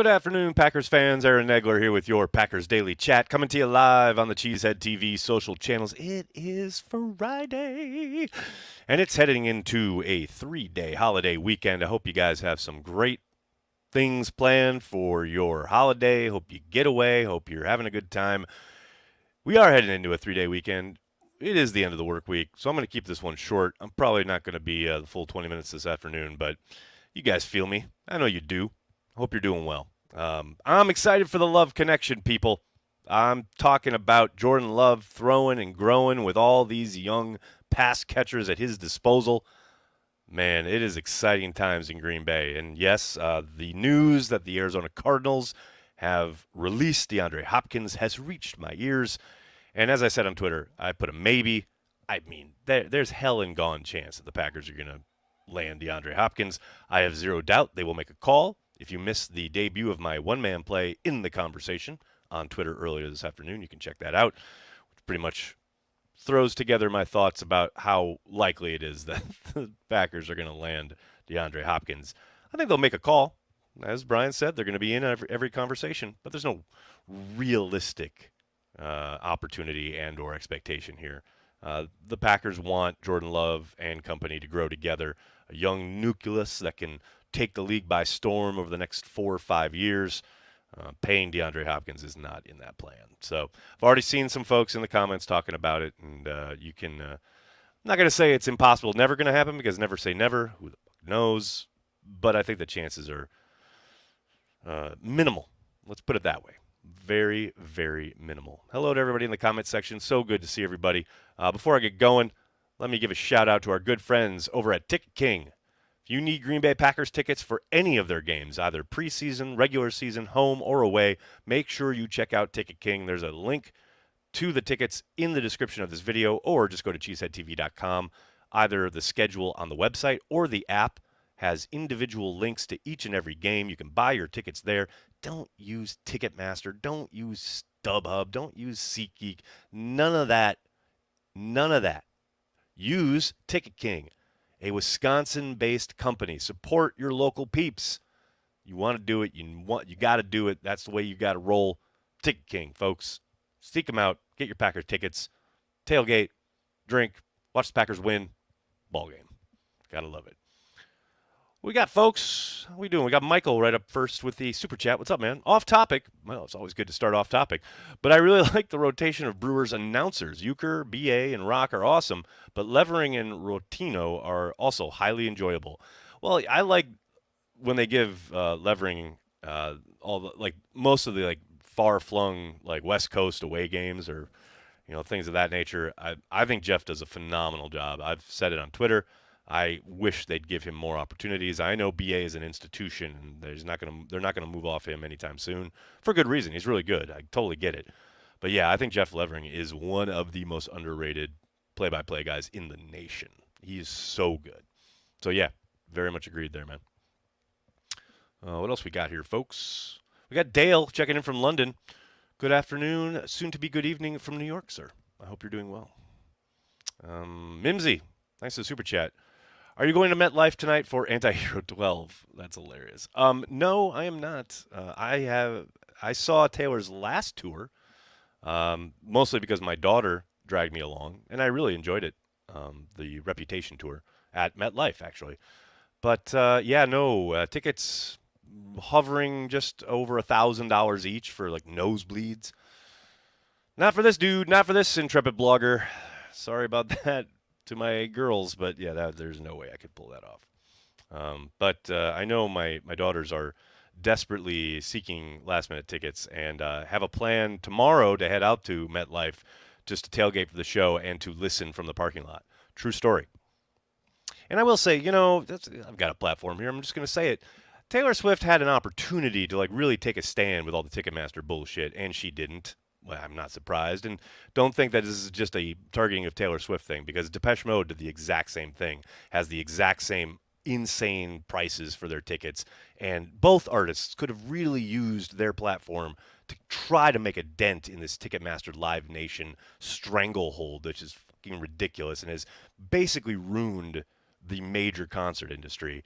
Good afternoon, Packers fans. Aaron Negler here with your Packers Daily Chat, coming to you live on the Cheesehead TV social channels. It is Friday, and it's heading into a 3-day holiday weekend. I hope you guys have some great things planned for your holiday. Hope you get away. Hope you're having a good time. We are heading into a 3-day weekend. It is the end of the work week, so I'm going to keep this one short. I'm probably not going to be the full 20 minutes this afternoon, but you guys feel me. I know you do. Hope you're doing well. I'm excited for the Love Connection, people. I'm talking about Jordan Love throwing and growing with all these young pass catchers at his disposal. Man, it is exciting times in Green Bay. And yes, the news that the Arizona Cardinals have released DeAndre Hopkins has reached my ears. And as I said on Twitter, I put a maybe. I mean, there's hell and gone chance that the Packers are going to land DeAndre Hopkins. I have zero doubt they will make a call. If you missed the debut of my one-man play In the Conversation on Twitter earlier this afternoon, you can check that out, which pretty much throws together my thoughts about how likely it is that the Packers are going to land DeAndre Hopkins. I think they'll make a call. As Brian said, they're going to be in every conversation, but there's no realistic opportunity and or expectation here. The Packers want Jordan Love and company to grow together, a young nucleus that can take the league by storm over the next 4 or 5 years. Paying DeAndre Hopkins is not in that plan. So I've already seen some folks in the comments talking about it, and you can I'm not going to say it's impossible, never going to happen, because never say never. Who the fuck knows? But I think the chances are minimal. Let's put it that way. Very, very minimal. Hello to everybody in the comment section. So good to see everybody. Before I get going, let me give a shout out to our good friends over at Ticket King. If you need Green Bay Packers tickets for any of their games, either preseason, regular season, home, or away, make sure you check out Ticket King. There's a link to the tickets in the description of this video, or just go to cheeseheadtv.com. Either the schedule on the website or the app has individual links to each and every game. You can buy your tickets there. Don't use Ticketmaster. Don't use StubHub. Don't use SeatGeek. None of that. None of that. Use Ticket King, a Wisconsin-based company. Support your local peeps. You want to do it. You got to do it. That's the way you got to roll. Ticket King, folks. Seek them out. Get your Packers tickets. Tailgate. Drink. Watch the Packers win. Ball game. Got to love it. We got, folks. How we doing? We got Michael right up first with the Super Chat. What's up, man? Off topic. Well, it's always good to start off topic. But I really like the rotation of Brewers announcers. Euchre, BA, and Rock are awesome, but Levering and Rotino are also highly enjoyable. Well, I like when they give Levering all the, like, most of the, like, far-flung, like, West Coast away games, or, you know, things of that nature. I think Jeff does a phenomenal job. I've said it on Twitter. I wish they'd give him more opportunities. I know BA is an institution, and they're not gonna move off him anytime soon, for good reason. He's really good. I totally get it. But yeah, I think Jeff Levering is one of the most underrated play-by-play guys in the nation. He is so good. So yeah, very much agreed there, man. What else we got here, folks? We got Dale checking in from London. Good afternoon, soon to be good evening from New York, sir. I hope you're doing well. Mimsy, thanks for the super chat. Are you going to MetLife tonight for Anti-Hero 12? That's hilarious. No, I am not. I saw Taylor's last tour, mostly because my daughter dragged me along, and I really enjoyed it. The Reputation tour at MetLife, actually. But yeah, no tickets hovering just over $1,000 each for like nosebleeds. Not for this dude. Not for this intrepid blogger. Sorry about that to my girls, but yeah, there's no way I could pull that off. But I know my daughters are desperately seeking last-minute tickets, and have a plan tomorrow to head out to MetLife just to tailgate for the show and to listen from the parking lot. True story. And I will say, you know, I've got a platform here. I'm just going to say it. Taylor Swift had an opportunity to like really take a stand with all the Ticketmaster bullshit, and she didn't. Well, I'm not surprised, and don't think that this is just a targeting of Taylor Swift thing, because Depeche Mode did the exact same thing, has the exact same insane prices for their tickets, and both artists could have really used their platform to try to make a dent in this Ticketmaster Live Nation stranglehold, which is fucking ridiculous and has basically ruined the major concert industry.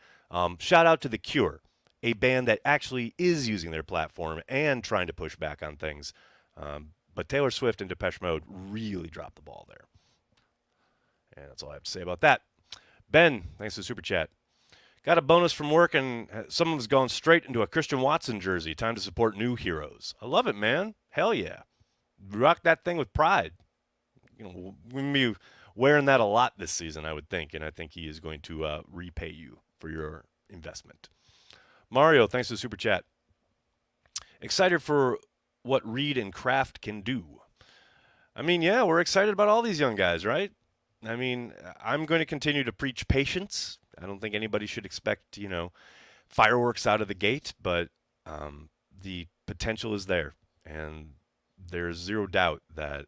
Shout out to The Cure. a band that actually is using their platform and trying to push back on things. But Taylor Swift and Depeche Mode really dropped the ball there. And that's all I have to say about that. Ben, thanks for the super chat. Got a bonus from work, and someone's gone straight into a Christian Watson jersey. Time to support new heroes. I love it, man. Hell yeah. Rock that thing with pride. We're going to be wearing that a lot this season, I would think, and I think he is going to repay you for your investment. Mario, thanks for the super chat. Excited for what Reed and Kraft can do. I mean, yeah, we're excited about all these young guys, right? I mean, I'm going to continue to preach patience. I don't think anybody should expect, fireworks out of the gate, but the potential is there. And there's zero doubt that,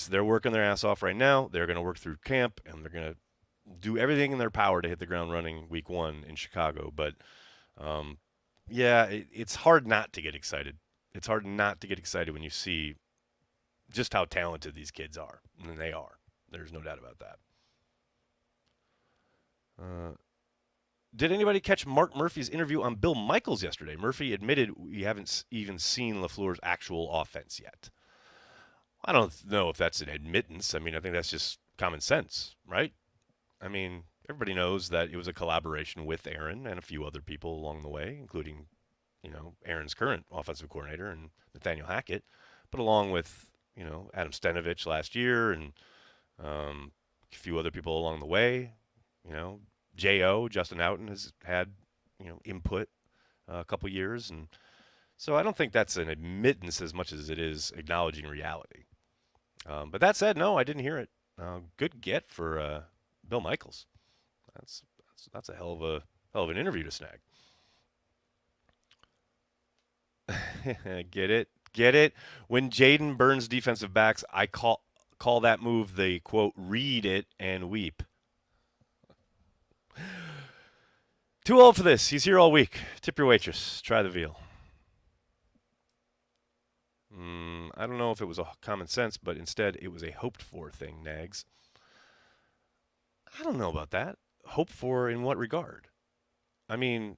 they're working their ass off right now. They're going to work through camp, and they're going to do everything in their power to hit the ground running week 1 in Chicago. But, it's hard not to get excited. It's hard not to get excited when you see just how talented these kids are. And they are. There's no doubt about that. Did anybody catch Mark Murphy's interview on Bill Michaels yesterday? Murphy admitted we haven't even seen LaFleur's actual offense yet. I don't know if that's an admittance. I mean, I think that's just common sense, right? I mean, everybody knows that it was a collaboration with Aaron and a few other people along the way, including, Aaron's current offensive coordinator and Nathaniel Hackett, but along with, Adam Stenovich last year and a few other people along the way. J.O., Justin Houghton, has had, input a couple years. And so I don't think that's an admittance as much as it is acknowledging reality. But that said, no, I didn't hear it. Good get for Bill Michaels. That's a hell of an interview to snag. Get it? When Jaden burns defensive backs, I call that move the, quote, read it and weep. Too old for this. He's here all week. Tip your waitress. Try the veal. I don't know if it was a common sense, but instead it was a hoped-for thing, Nags. I don't know about that. Hoped for in what regard? I mean,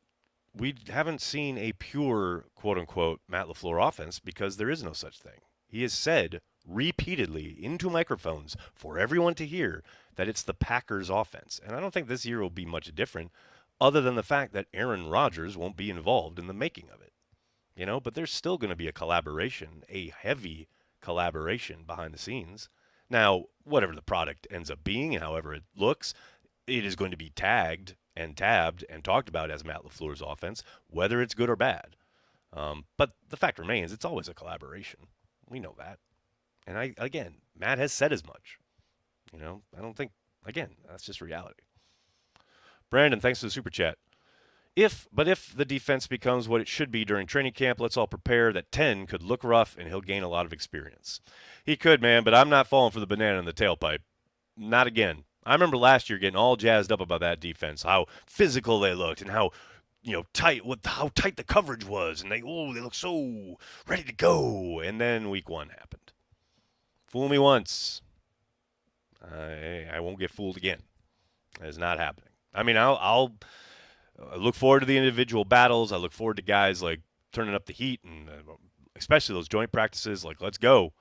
we haven't seen a pure, quote-unquote, Matt LaFleur offense because there is no such thing. He has said repeatedly into microphones for everyone to hear that it's the Packers' offense. And I don't think this year will be much different other than the fact that Aaron Rodgers won't be involved in the making of it. But there's still going to be a collaboration, a heavy collaboration behind the scenes. Now, whatever the product ends up being, however it looks, it is going to be tagged and tabbed and talked about as Matt LaFleur's offense, whether it's good or bad. But the fact remains, it's always a collaboration. We know that. And Matt has said as much. I don't think, that's just reality. Brandon, thanks for the super chat. If the defense becomes what it should be during training camp, let's all prepare that 10 could look rough and he'll gain a lot of experience. He could, man, but I'm not falling for the banana in the tailpipe. Not again. I remember last year getting all jazzed up about that defense, how physical they looked and how tight the coverage was, and they look so ready to go. And then week 1 happened. Fool me once. I won't get fooled again. It's not happening. I mean, I look forward to the individual battles. I look forward to guys like turning up the heat and especially those joint practices. Like, let's go.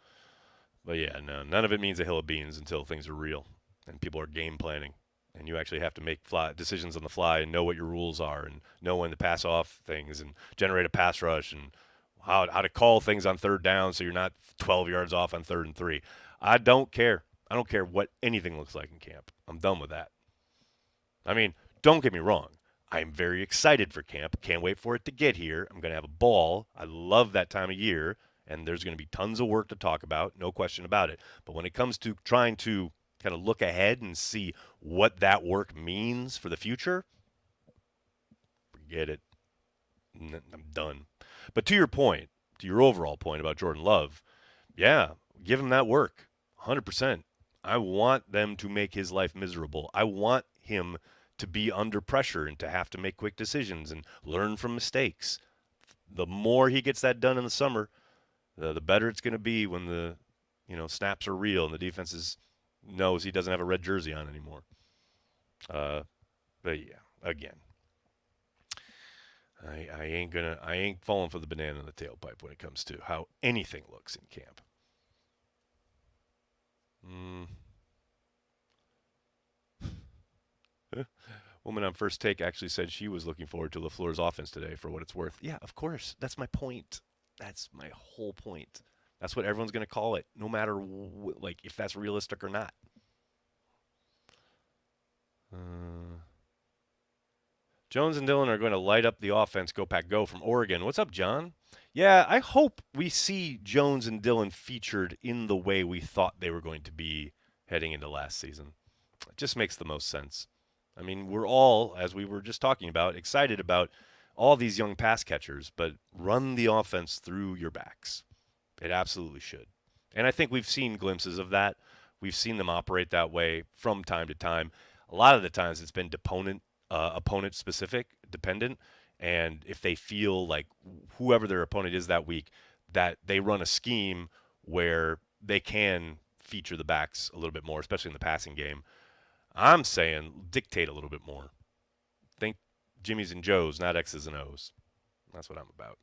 But yeah, no, none of it means a hill of beans until things are real and people are game planning. And you actually have to make decisions on the fly and know what your rules are and know when to pass off things and generate a pass rush and how to call things on third down so you're not 12 yards off on 3rd and 3. I don't care. I don't care what anything looks like in camp. I'm done with that. I mean, don't get me wrong. I'm very excited for camp. Can't wait for it to get here. I'm going to have a ball. I love that time of year, and there's going to be tons of work to talk about, no question about it. But when it comes to trying to kind of look ahead and see what that work means for the future, forget it. I'm done. But to your point, to your overall point about Jordan Love, yeah, give him that work, 100%. I want them to make his life miserable. I want him to be under pressure and to have to make quick decisions and learn from mistakes. The more he gets that done in the summer, the better it's going to be when the snaps are real and the defense knows he doesn't have a red jersey on anymore. But yeah, again, I ain't falling for the banana in the tailpipe when it comes to how anything looks in camp. Mm. Woman on First Take actually said she was looking forward to LaFleur's offense today for what it's worth. Yeah, of course. That's my point. That's my whole point. That's what everyone's going to call it, no matter like if that's realistic or not. Jones and Dillon are going to light up the offense. Go Pack Go from Oregon. What's up, John? Yeah, I hope we see Jones and Dillon featured in the way we thought they were going to be heading into last season. It just makes the most sense. I mean, we're all, as we were just talking about, excited about all these young pass catchers, but run the offense through your backs. It absolutely should. And I think we've seen glimpses of that. We've seen them operate that way from time to time. A lot of the times it's been opponent specific, dependent. And if they feel like whoever their opponent is that week, that they run a scheme where they can feature the backs a little bit more, especially in the passing game. I'm saying dictate a little bit more. Think Jimmys and Joes, not X's and O's. That's what I'm about.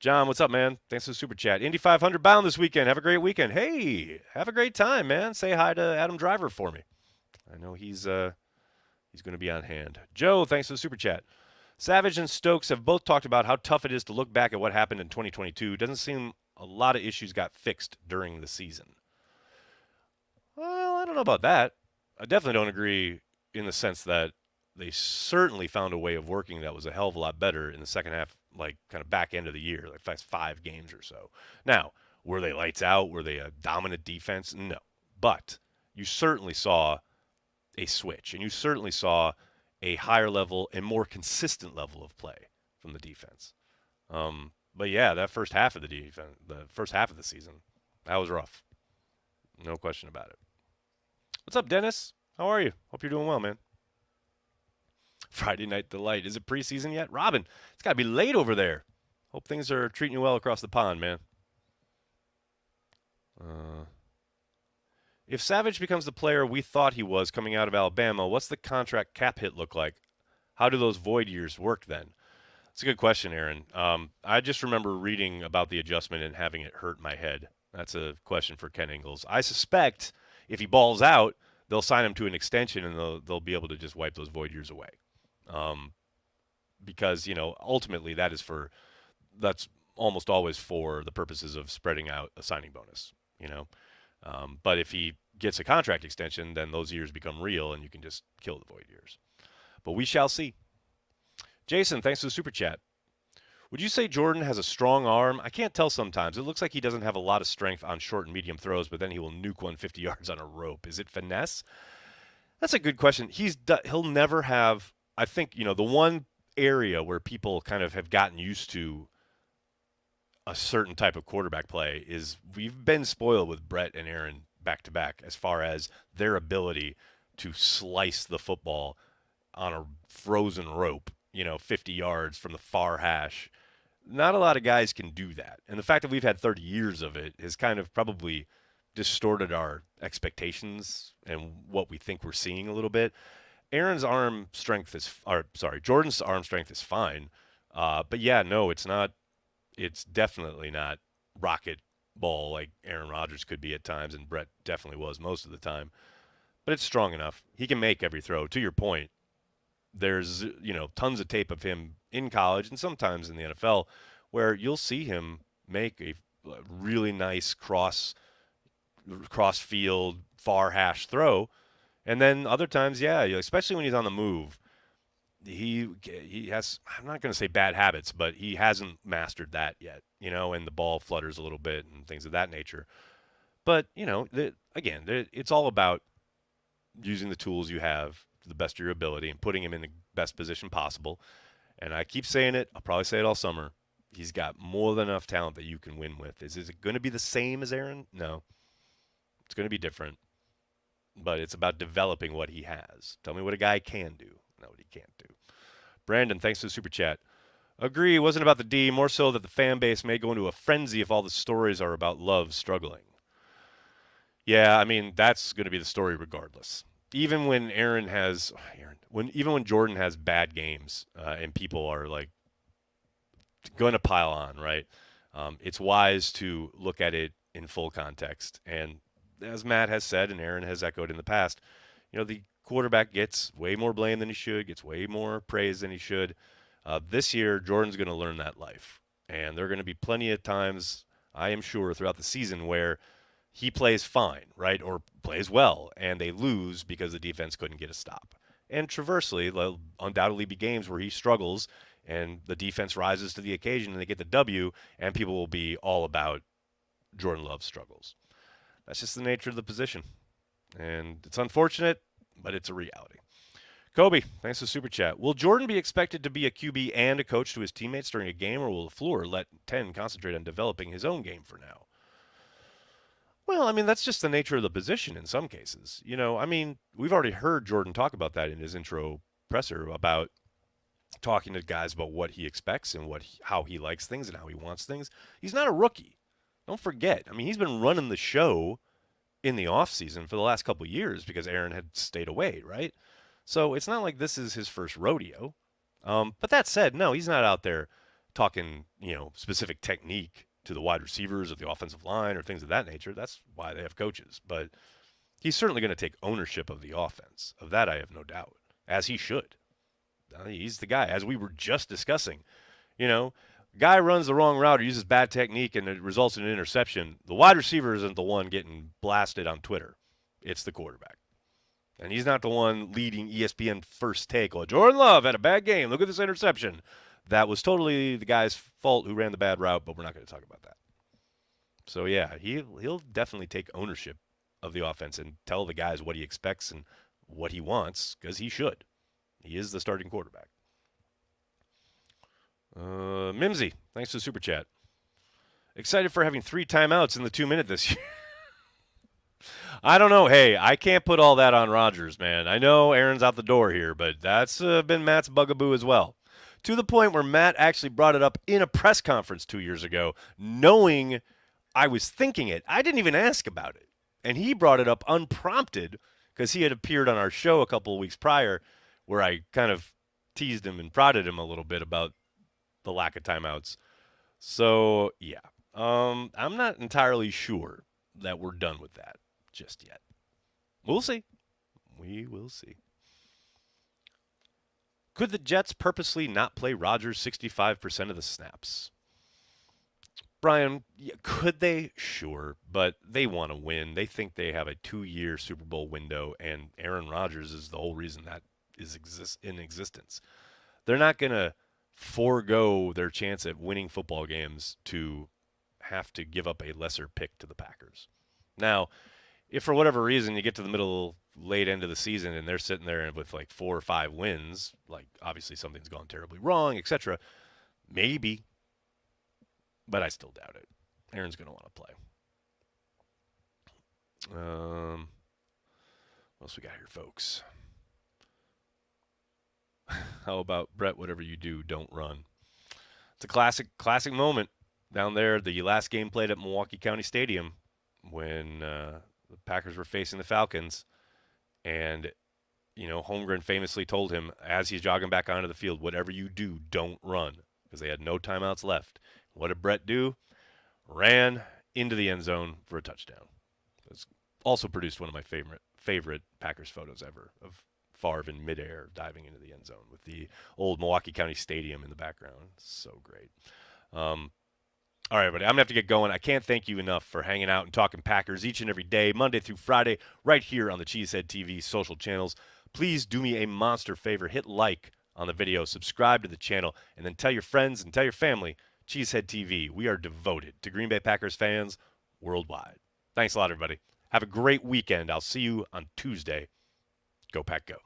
John, what's up, man? Thanks for the super chat. Indy 500 bound this weekend. Have a great weekend. Hey, have a great time, man. Say hi to Adam Driver for me. I know he's going to be on hand. Joe, thanks for the super chat. Savage and Stokes have both talked about how tough it is to look back at what happened in 2022. Doesn't seem a lot of issues got fixed during the season. Well, I don't know about that. I definitely don't agree in the sense that they certainly found a way of working that was a hell of a lot better in the second half, like kind of back end of the year, like first 5 games or so. Now, were they lights out? Were they a dominant defense? No. But you certainly saw a switch, and you certainly saw a higher level and more consistent level of play from the defense. But yeah, that first half of the first half of the season, that was rough. No question about it. What's up, Dennis? How are you? Hope you're doing well, man. Friday Night Delight. Is it preseason yet? Robin, it's got to be late over there. Hope things are treating you well across the pond, man. If Savage becomes the player we thought he was coming out of Alabama, what's the contract cap hit look like? How do those void years work then? That's a good question, Aaron. I just remember reading about the adjustment and having it hurt my head. That's a question for Ken Ingalls. I suspect if he balls out, they'll sign him to an extension and they'll be able to just wipe those void years away. Because, ultimately that's almost always for the purposes of spreading out a signing bonus, But if he gets a contract extension, then those years become real and you can just kill the void years. But we shall see. Jason, thanks for the super chat. Would you say Jordan has a strong arm? I can't tell sometimes. It looks like he doesn't have a lot of strength on short and medium throws, but then he will nuke 150 yards on a rope. Is it finesse? That's a good question. He'll never have, I think, the one area where people kind of have gotten used to a certain type of quarterback play is we've been spoiled with Brett and Aaron back to back as far as their ability to slice the football on a frozen rope, 50 yards from the far hash. Not a lot of guys can do that. And the fact that we've had 30 years of it has kind of probably distorted our expectations and what we think we're seeing a little bit. Jordan's arm strength is fine. But yeah, no, it's not. It's definitely not rocket ball like Aaron Rodgers could be at times, and Brett definitely was most of the time. But it's strong enough. He can make every throw. To your point, there's tons of tape of him in college and sometimes in the NFL where you'll see him make a really nice cross field far hash throw, and then other times, yeah, especially when he's on the move, he has, I'm not going to say bad habits, but he hasn't mastered that yet, and the ball flutters a little bit and things of that nature. But it's all about using the tools you have to the best of your ability and putting him in the best position possible. And I keep saying it. I'll probably say it all summer. He's got more than enough talent that you can win with. Is it going to be the same as Aaron? No. It's going to be different. But it's about developing what he has. Tell me what a guy can do, not what he can't do. Brandon, thanks for the super chat. Agree, it wasn't about the D, more so that the fan base may go into a frenzy if all the stories are about Love struggling. Yeah, I mean, that's going to be the story regardless. Even when when Jordan has bad games and people are like going to pile on, right? It's wise to look at it in full context. And as Matt has said and Aaron has echoed in the past, the quarterback gets way more blame than he should, gets way more praise than he should. This year, Jordan's going to learn that life. And there are going to be plenty of times, I am sure, throughout the season where he plays fine, right, or plays well, and they lose because the defense couldn't get a stop. And traversely, there'll undoubtedly be games where he struggles and the defense rises to the occasion and they get the W, and people will be all about Jordan Love's struggles. That's just the nature of the position. And it's unfortunate, but it's a reality. Kobe, thanks for the super chat. Will Jordan be expected to be a QB and a coach to his teammates during a game, or will LaFleur let 10 concentrate on developing his own game for now? Well, I mean, that's just the nature of the position in some cases. We've already heard Jordan talk about that in his intro presser about talking to guys about what he expects and how he likes things and how he wants things. He's not a rookie. Don't forget. I mean, he's been running the show in the offseason for the last couple of years because Aaron had stayed away, right? So it's not like this is his first rodeo. But that said, no, he's not out there talking, specific technique to the wide receivers or the offensive line or things of that nature. That's why they have coaches. But he's certainly going to take ownership of the offense. Of that, I have no doubt, as he should. He's the guy, as we were just discussing. Guy runs the wrong route or uses bad technique and it results in an interception. The wide receiver isn't the one getting blasted on Twitter. It's the quarterback. And he's not the one leading ESPN First Take. Oh, Jordan Love had a bad game. Look at this interception. That was totally the guy's fault who ran the bad route, but we're not going to talk about that. So, yeah, he'll definitely take ownership of the offense and tell the guys what he expects and what he wants, because he should. He is the starting quarterback. Mimsy, thanks for the super chat. Excited for having 3 timeouts in the 2-minute this year. I don't know. Hey, I can't put all that on Rodgers, man. I know Aaron's out the door here, but that's been Matt's bugaboo as well. To the point where Matt actually brought it up in a press conference 2 years ago, knowing I was thinking it. I didn't even ask about it. And he brought it up unprompted because he had appeared on our show a couple of weeks prior where I kind of teased him and prodded him a little bit about the lack of timeouts. So, yeah. I'm not entirely sure that we're done with that just yet. We'll see. We will see. Could the Jets purposely not play Rodgers 65% of the snaps? Brian, could they? Sure, but they want to win. They think they have a 2-year Super Bowl window, and Aaron Rodgers is the whole reason that is in existence. They're not going to forego their chance at winning football games to have to give up a lesser pick to the Packers. Now, if for whatever reason you get to the late end of the season and they're sitting there with like 4 or 5 wins, like obviously something's gone terribly wrong, etc., maybe, but I still doubt it. Aaron's going to want to play. What else we got here, folks? How about Brett, whatever you do, don't run. It's a classic moment down there, the last game played at Milwaukee County Stadium when the Packers were facing the Falcons. And, Holmgren famously told him as he's jogging back onto the field, whatever you do, don't run, because they had no timeouts left. What did Brett do? Ran into the end zone for a touchdown. It's also produced one of my favorite Packers photos ever of Favre in midair diving into the end zone with the old Milwaukee County Stadium in the background. So great. All right, everybody, I'm going to have to get going. I can't thank you enough for hanging out and talking Packers each and every day, Monday through Friday, right here on the Cheesehead TV social channels. Please do me a monster favor. Hit like on the video, subscribe to the channel, and then tell your friends and tell your family, Cheesehead TV. We are devoted to Green Bay Packers fans worldwide. Thanks a lot, everybody. Have a great weekend. I'll see you on Tuesday. Go Pack Go.